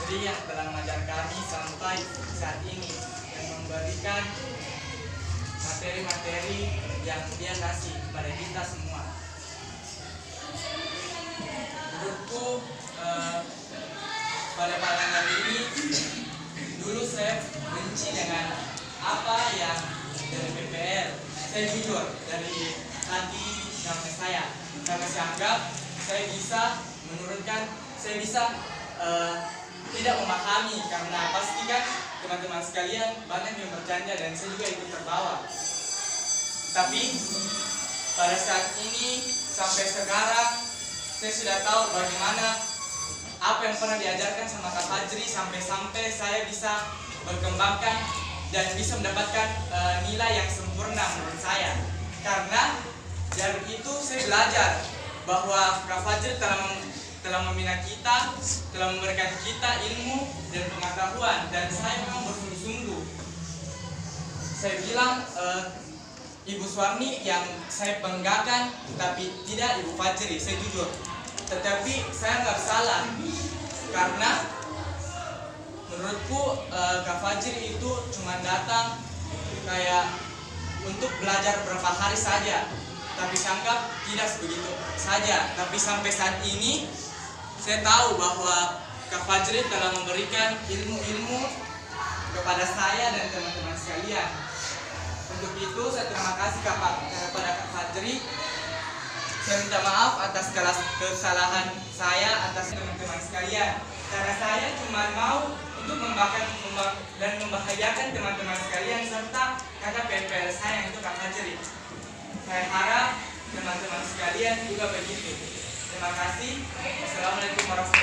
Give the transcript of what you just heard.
Fajri yang telah mengajar kami sampai saat ini dan memberikan materi-materi yang dia kasih kepada kita semua. Menurutku pada pandangan ini dulu saya benci dengan apa yang dari PPR. Saya jujur dari hati namanya saya, karena saya anggap saya bisa menurunkan, saya bisa tidak memahami, karena pasti kan teman-teman sekalian banyak yang bercanda dan saya juga ikut terbawa. Tapi pada saat ini sampai sekarang saya sudah tahu bagaimana apa yang pernah diajarkan sama Kak Fajri sampai saya bisa berkembangkan dan bisa mendapatkan nilai yang sempurna menurut saya. Karena dari itu saya belajar bahwa Kak Fajri telah membina kita, telah memberikan kita ilmu dan pengetahuan, dan saya memang bersungguh-sungguh. Saya bilang Ibu Suwarni yang saya banggakan, tapi tidak Ibu Fajri, saya jujur. Tetapi saya nggak salah, karena menurutku Kak Fajri itu cuma datang kayak untuk belajar berapa hari saja. Tapi saya anggap tidak begitu saja. Tapi sampai saat ini saya tahu bahwa Kak Fajri telah memberikan ilmu-ilmu kepada saya dan teman-teman sekalian. Untuk itu saya terima kasih kepada Kak Fajri. Saya minta maaf atas kesalahan saya atas teman-teman sekalian. Karena saya cuma mau untuk membahagiakan teman-teman sekalian serta kakak PPL saya itu Kak Fajri. Saya harap teman-teman sekalian juga begitu. Terima kasih. Assalamualaikum warahmatullahi wabarakatuh.